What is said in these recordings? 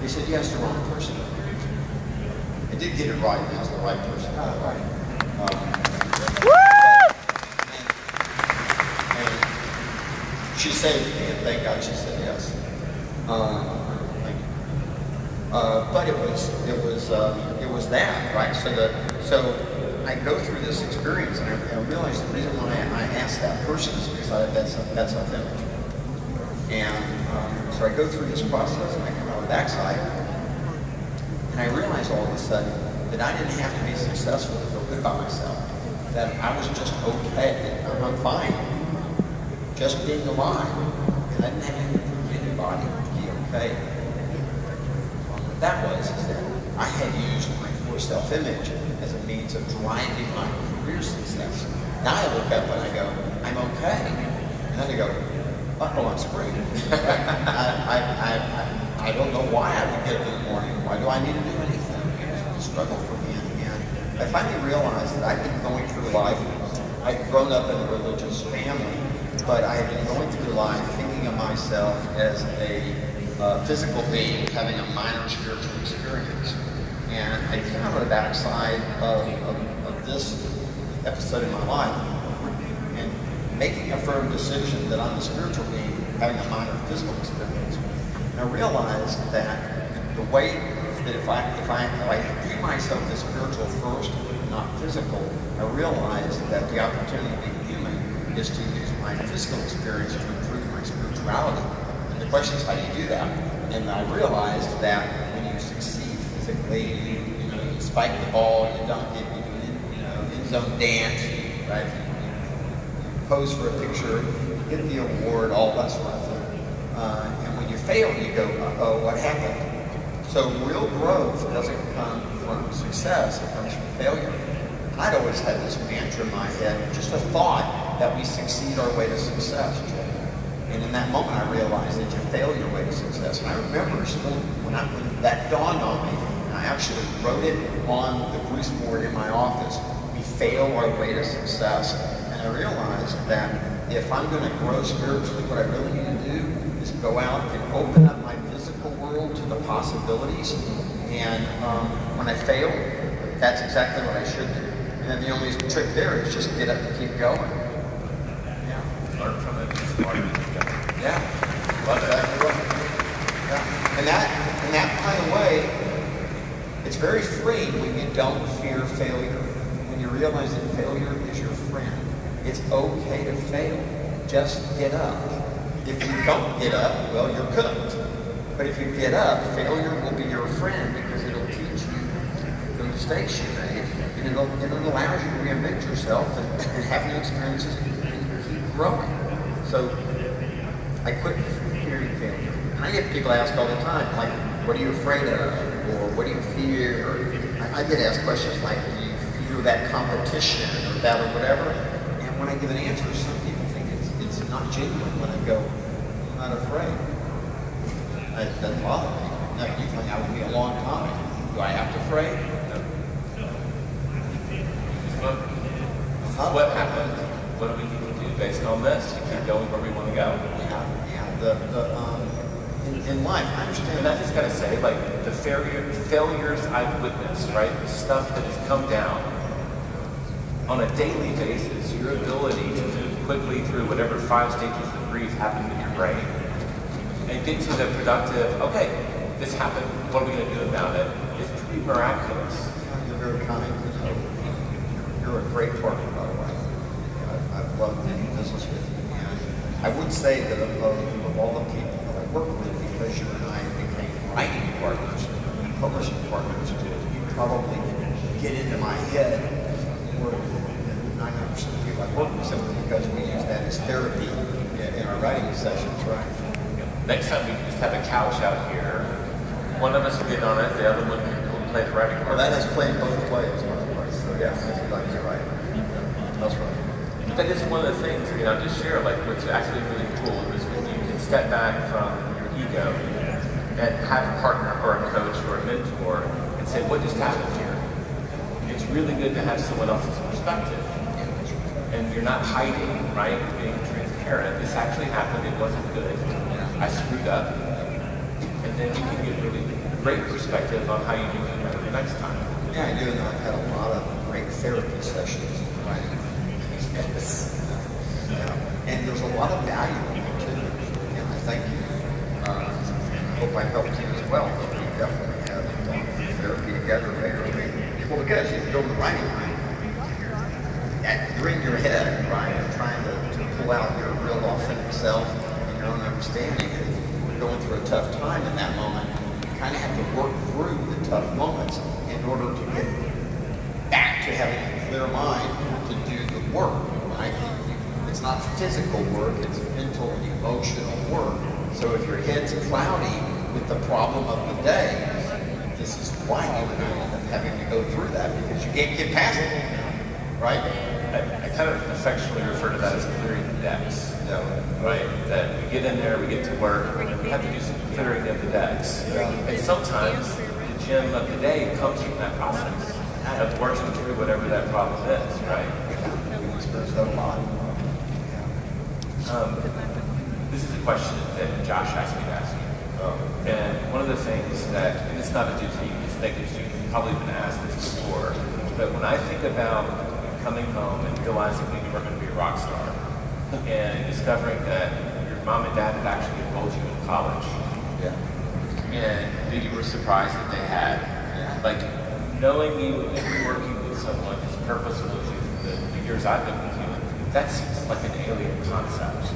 He said, "Yes, the wrong person." I did get it right. It was the right person. Right. And she saved me, and thank God she said yes. But it was that, right? So I go through this experience, and I realize the reason why I asked that person is because that's authentic. And so I go through this process, and I come out the backside, and I realize all of a sudden that I didn't have to be successful to feel good about myself. That I was just okay. I'm fine. Just being alive. And I didn't have to prove anybody to be okay. What that was is that I had used my poor self-image as a means of driving my career success. Now I look up and I go, I'm okay. And then I go, oh, I'm screwed. I don't know why I would get up in the morning. Why do I need to do anything? It was a struggle for me. And I finally realized that I'd been going through life. I'd grown up in a religious family, but I had been going through life thinking of myself as a physical being having a minor spiritual experience. And I came out of the backside of this episode in my life and making a firm decision that I'm a spiritual being having a minor physical experience. And I realized that the way that if I view myself as spiritual first, not physical, I realized that the opportunity of being human is to use my physical experience to improve my spirituality. And the question is, how do you do that? And I realized that when you succeed physically, you spike the ball, you dunk it, you do an end zone dance, right? You pose for a picture, you get the award, all that sort of thing. And when you fail, you go, uh-oh, what happened? So real growth doesn't come from success, it comes from failure. I'd always had this mantra in my head, just a thought that we succeed our way to success. And in that moment I realized that you fail your way to success. And I remember when that dawned on me, and I actually wrote it on the grease board in my office, we fail our way to success. And I realized that if I'm going to grow spiritually, what I really need to do is go out and open up my physical world to the possibilities. And when I fail, that's exactly what I should do. And then the only trick there is just get up and keep going. Yeah. Learn from it. Yeah. That's exactly right. Yeah. And that kind of way, it's very freeing when you don't fear failure. When you realize that failure is your friend. It's okay to fail. Just get up. If you don't get up, well, you're cooked. But if you get up, failure will be your friend because it'll teach you the mistakes you made, and it allows you to reinvent yourself and have new experiences and keep growing. So I quit fearing failure. And I get people ask all the time, like, what are you afraid of? Or what do you fear? Or I get asked questions like, do you fear that competition or that or whatever? And when I give an answer, some people think it's not genuine when I go, I'm not afraid. It doesn't bother me. No, you've hung out with me a long time. Do I act afraid? No. What happened? What do we need to do based on this to keep going where we want to go? In life, I understand. And I just gotta say, like the failures I've witnessed, right? The stuff that has come down on a daily basis, your ability to move quickly through whatever 5 stages of grief happened in your brain and get to the productive, okay, this happened, what are we gonna do about it? It's pretty miraculous. You're very kind. You're a great partner, by the way. I've loved doing business with you. And I would say that of all the people that I work with, because you and I became writing partners and publishing partners, you probably get into my head more than 90% of people I work with, simply because we use that as therapy in our writing sessions, right? Next time we can just have a couch out here. One of us will get on it, the other one will play the writing part. Well, that has played both ways, by the way. So yes, like you're right. That's right. But that is one of the things, just share, like what's actually really cool is when you can step back from your ego and have a partner or a coach or a mentor and say, what just happened here? It's really good to have someone else's perspective. And you're not hiding, right? You're being transparent. This actually happened, it wasn't good. I screwed up. And then you can get really great perspective on how you do it better the next time. Yeah, I do, and I've had a lot of great therapy sessions. Right. Yes. Yeah. And there's a lot of value in it too. And I thank you. Hope I helped you as well. We definitely have therapy together regularly. Well, because you build the writing mind, you're in your head, right? You're trying to pull out your real authentic self and your own understanding. If you're going through a tough time in that moment, you kind of have to work through the tough moments in order to get back to having a clear mind to do the work, right? It's not physical work, it's mental and emotional work. So if your head's cloudy with the problem of the day, this is why you would end up having to go through that, because you can't get past it, right? I kind of affectionately refer to that as clearing the decks. Yeah. Right? That we get in there, we get to work, and we have to do some clearing of the decks. Yeah. And sometimes the gem of the day comes from that process of working through whatever that problem is, right? We experience that a lot. This is a question that Josh asked me to ask you. And one of the things that, and it's not a doozy, it's like you've probably been asked this before, but when I think about coming home and realizing that you were going to be a rock star, and discovering that your mom and dad had actually enrolled you in college, Yeah. and that you were surprised that they had, like knowing you and working with someone as purposeful as you, the years I've been with you, that seems like an alien concept,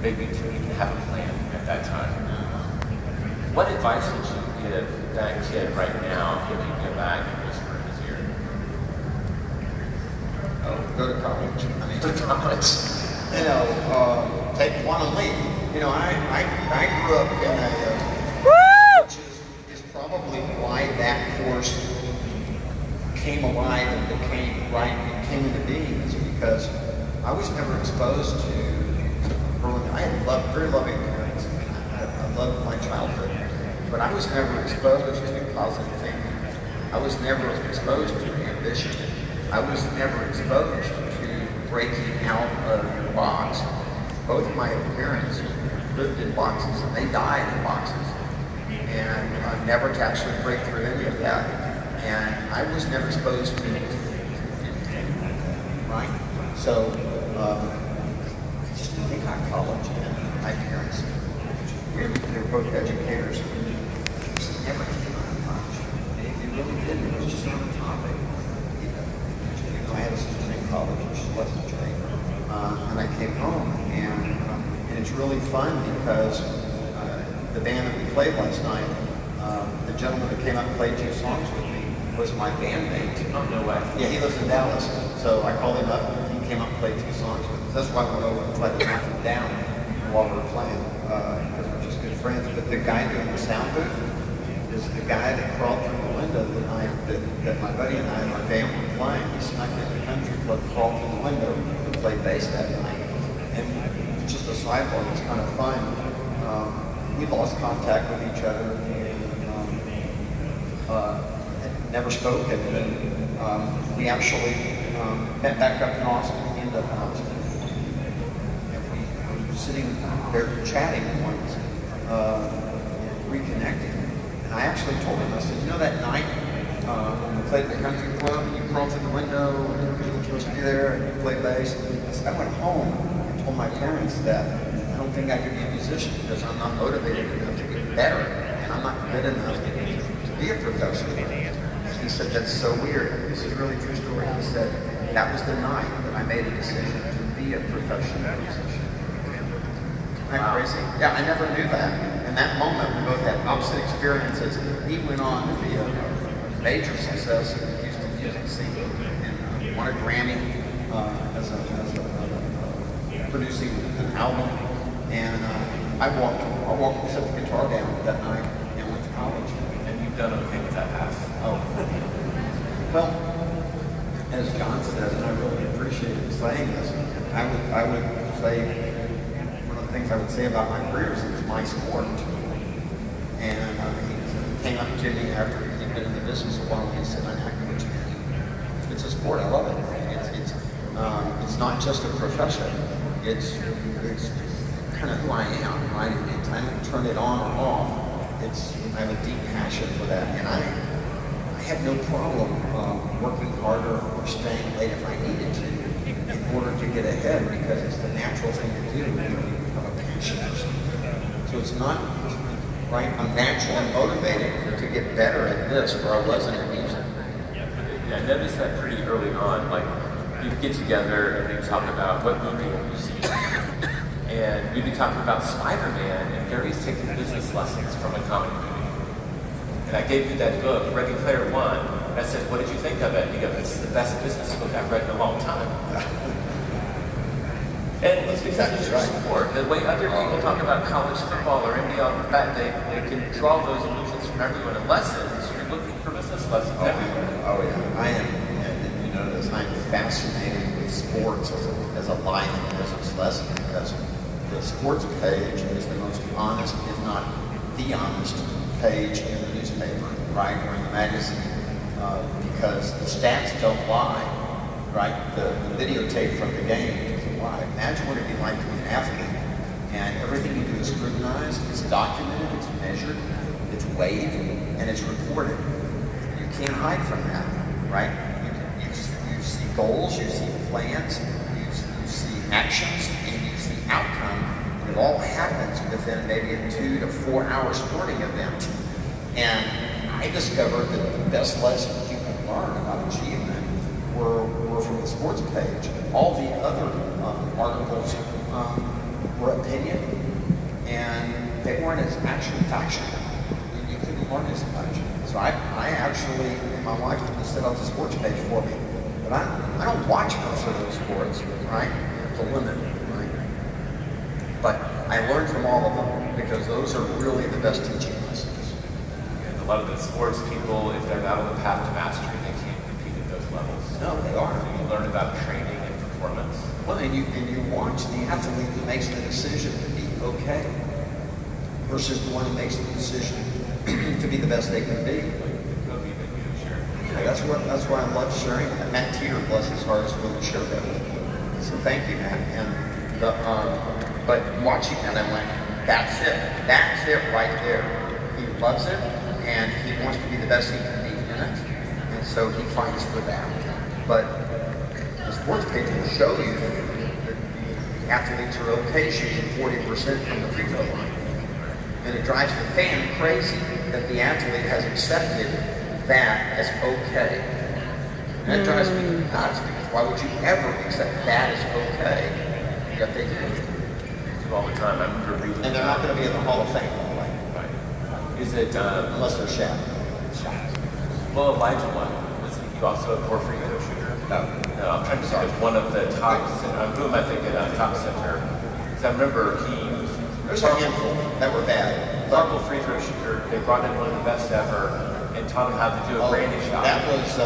maybe to even have a plan at that time. What advice would you give that kid right now if you could go back and whisper in his ear? Oh, go to college. I mean, To college. you know, take one and leave. You know, I grew up in a, which is probably why that course came alive and came into being, is because I was never exposed to growing. I had very loving parents. I loved my childhood, but I was never exposed to positive thinking. I was never exposed to ambition. I was never exposed to breaking out of your box. Both of my parents lived in boxes and they died in boxes. And never to actually break through any of that. And I was never exposed to right? So, I just didn't think about college. And my parents, they were both educators. Just never came on much. They really didn't. It was just not a topic. I had a sister in college, which is less than Jane. And I came home, and it's really fun because the band that we played last night, the gentleman that came up and played 2 songs with me was my bandmate. Oh, no way. Yeah, he lives in Dallas. So I called him up, and he came up and played 2 songs with us. That's why I went over and tried to knock him down while we were playing, because we're just good friends. But the guy doing the sound booth is the guy that crawled through the window the night that my buddy and I and our band were playing. He snuck in the country club, crawled through the window, and played bass that night. And just a sidebar, it's kind of fun. We lost contact with each other and never spoke. And then we actually met back up in Austin. We ended up in Austin. And we were sitting there chatting once, reconnecting. And I actually told him, I said, you know that night when we played at the country club and you crawled through the window and you were supposed to be there and you played bass? I said, I went home and told my parents that I don't think I could be a musician because I'm not motivated enough to get better and I'm not good enough to be a professional. He said, that's so weird. This is a really true story. He said, that was the night that I made a decision to be a professional musician. Isn't that crazy? Yeah, I never knew that. In that moment, we both had opposite experiences. He went on to be a major success in the Houston music scene and won a Grammy as producing an album. And I walked, set the guitar down that night and went to college. And you've done okay with that path. Oh. Well, as John says, and I really appreciate him saying this, I would say, one of the things I would say about my career is it's my sport. And he came up to me after he'd been in the business a while and he said, it's a sport, I love it. It's not just a profession, it's kind of who I am, right? Anytime I turn it on or off I have a deep passion for that, and I have no problem working harder or staying late if I needed to in order to get ahead, because it's the natural thing to do when you have a passion for something. So it's not, right, I'm naturally motivated to get better at this where I wasn't at music. Yeah, I noticed that pretty early on. Like, you'd get together and we'd talk about what movie you see. And we'd be talking about Spider-Man, and Gary's taking business lessons from a comedy movie. And I gave you that book, Ready Player One, and I said, what did you think of it? And you go, it's the best business book I've read in a long time. And it's because it's your sport. The way other people talk about college football or NBA, they can draw those illusions from everyone. In lessons, you're looking for business lessons everywhere. Oh yeah, I am. And you know this. I'm fascinated with sports as a life and business lesson, because the sports page is the most honest, if not the honest, page in the newspaper, right, or in the magazine, because the stats don't lie, right? The videotape from the game doesn't lie. Imagine what it'd be like to be an athlete, and everything you do is scrutinized, it's documented, it's measured, it's weighed, and it's reported. You can't hide from that, right? You see goals, you see plans, you see actions, and you see outcome. And it all happens within maybe a 2 to 4 hour sporting event. And I discovered that the best lessons you can learn about achievement were from the sports page. All the other articles were opinion, and they weren't as actually factual. You couldn't learn as much. So I actually, my wife set up the sports page for me. But I don't watch most of those sports, right? It's a limit, right? But I learned from all of them, because those are really the best teaching lessons. And a lot of the sports people, if they're not on the path to mastery, they can't compete at those levels. No, they are. So you learn about training and performance. Well, and you watch the athlete who makes the decision to be okay versus the one who makes the decision to be the best they can be. Yeah, that's why I love sharing that. Matt Teeter, bless his heart, is willing to share that with me. So thank you, Matt. And but watching that, I went, that's it right there. He loves it, and he wants to be the best he can be in it, and so he fights for that. But the sports page will show you that the athletes are okay shooting 40% from the free throw line. And it drives the fan crazy that the athlete has accepted that as okay. And that drives me nuts, because why would you ever accept that as okay? Yet they do. All the time. I remember reading. And they're not going to be in the Hall of Fame, by the way. Right. Is it, unless they're Shaq. Well, Elijah won. Was he also a poor free throw shooter? No. No, I'm trying to think of one of the top, who am I thinking of, top center? Because I remember there's a handful that were bad. Horrible free throw shooter. They brought in one of the best ever and taught him how to do a granny shot. That was,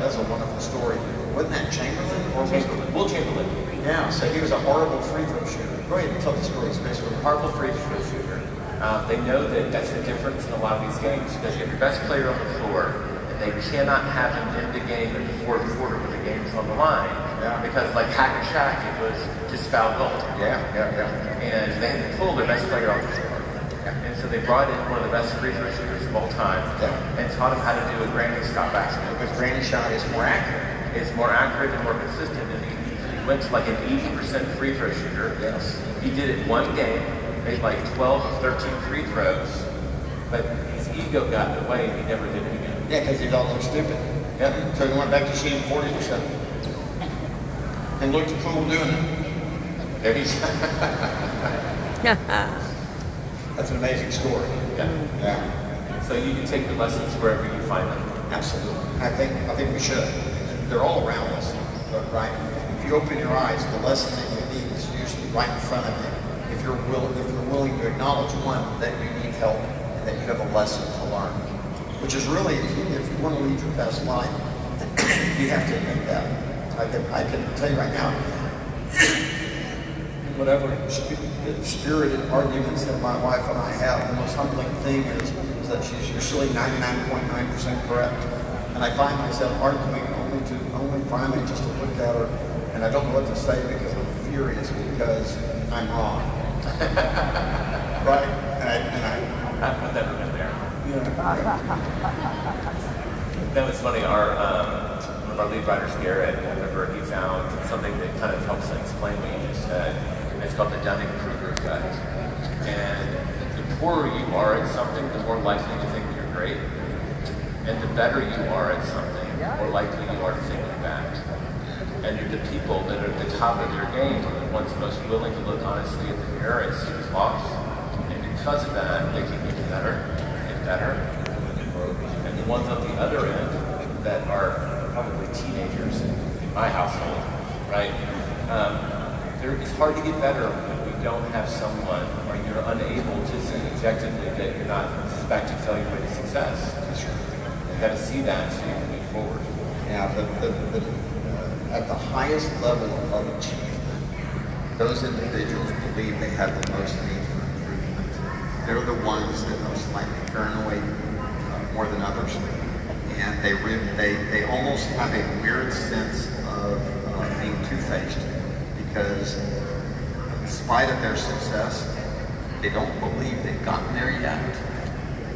that's a wonderful story. Wasn't that Chamberlain? Or Will Chamberlain. Yeah, so he was a horrible free throw shooter. Go ahead and tell the story. It's a horrible free throw shooter. They know that that's the difference in a lot of these games, because you have your best player on the floor, and they cannot have him in the game in the fourth quarter when the game's on the line. Yeah. Because like Hack and Shaq, it was just foul goal. Yeah. And they had to pull their best player off the floor. And so they brought in one of the best free throw shooters of all time, and taught him how to do a granny stop basket. Because granny shot is more accurate. It's more accurate and more consistent. And he went to like an 80% free throw shooter. Yes. He did it one game, made like 12 of 13 free throws, but his ego got in the way and he never did it again. Yeah, because he felt looked stupid. Yeah. So he went back to shooting 40%. And looked cool doing it. There he's That's an amazing story. Yeah. So you can take the lessons wherever you find them. Absolutely. I think we should. They're all around us, right? If you open your eyes, the lesson that you need is usually right in front of you. If you're willing to acknowledge, one, that you need help and that you have a lesson to learn, which is really, if you want to lead your best life, you have to admit that. I can tell you right now, whatever spirited arguments that my wife and I have, the most humbling thing is that she's usually 99.9% correct. And I find myself arguing only finally just to look at her, and I don't know what to say because I'm furious because I'm wrong. Right? And I've never been there. That was funny. One of our lead writers, Garrett, I remember he found something that kind of helps explain what you just said. It's called the Dunning-Kruger effect. And the poorer you are at something, the more likely you think you're great. And the better you are at something, the more likely you are to think you're bad. And the people that are at the top of their game are the ones most willing to look honestly at the mirror and see flaws. And because of that, they keep getting better and better. And the ones on the other end that are probably teenagers in my household, right? It's hard to get better when you don't have someone, or you're unable to see objectively that you're not back to failure way to success. You got to see that so you can move forward. Yeah, at the highest level of achievement, those individuals believe they have the most need for improvement. They're the ones that most likely paranoid more than others, and they almost have a weird sense of being two-faced, because in spite of their success, they don't believe they've gotten there yet.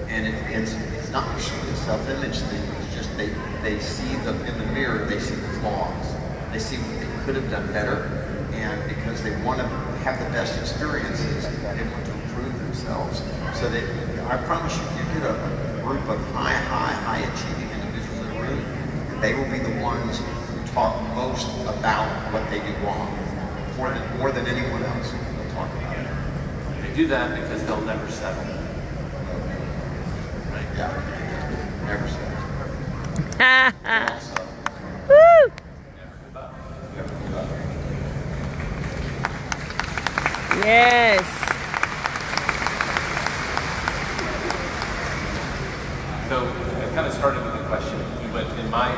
And it's not necessarily a self-image thing. It's just they see them in the mirror. They see the flaws. They see what they could have done better, and because they want to have the best experiences, they want to improve themselves. So I promise you, you get a group of high achieving individuals in the room, they will be the ones who talk most about what they do wrong, more than anyone else. They'll talk about it. They do that because they'll never settle. Right? Yeah, never settle. Woo! Yes. So I kind of started with a question. But in my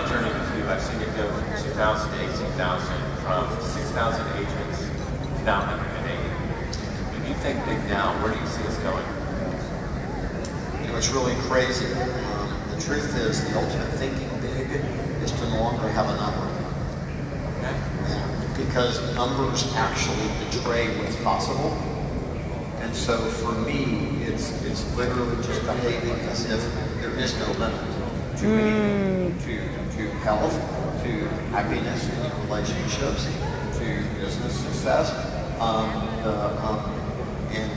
journey with you, I've seen it go from 2,000 to 18,000, from 6,000 agents to now 180. When you think big now, where do you see us going? You know, it's really crazy. The truth is, the ultimate thinking big is to no longer have a number. Okay. Because numbers actually betray what's possible. And so for me, it's literally just behaving as if there is no limit to anything, to health, to happiness, to relationships, to business success. And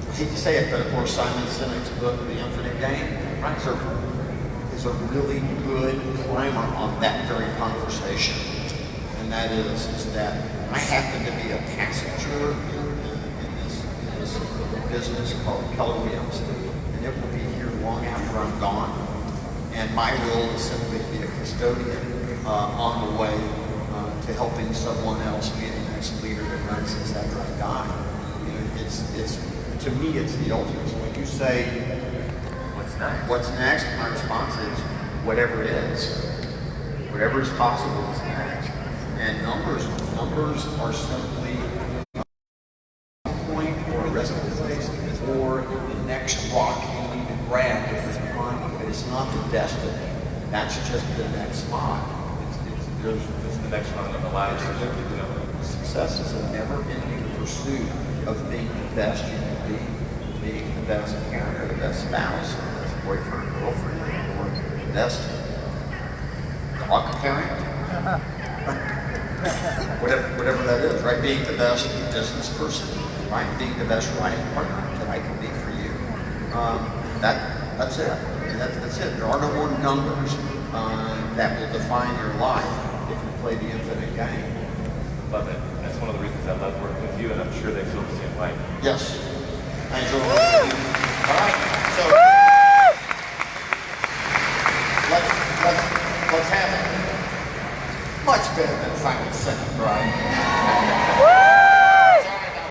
I hate to say it, but of course Simon Sinek's book, The Infinite Game, is a really good primer on that very conversation. And that is that I happen to be a passenger in this business called Keller Williams, and it will be here long after I'm gone. And my role is simply to be a custodian on the way to helping someone else be the next leader that runs this after I die. You know, it's to me, it's the ultimate. So when you say, "What's next?" My response is, "Whatever it is, whatever is possible is next." And numbers are simply a point or a resting place or the next rock you need to grab if it's behind you. But it's not the destiny. That's just the next spot. It's the next one on the ladder. Success is a never-ending pursuit of being the best you can be, being the best parent, the best spouse, the best boyfriend, girlfriend, or the best dog parent. Whatever that is, right? Being the best business person, right? Being the best writing partner that I can be for you. That's it. And that's it. There are no more numbers that will define your life if you play the infinite game. Love it. That's one of the reasons I love working with you, and I'm sure they feel the same way. Yes. I enjoy working with you. All right. So let's have it. Much better than Simon Sinek, right?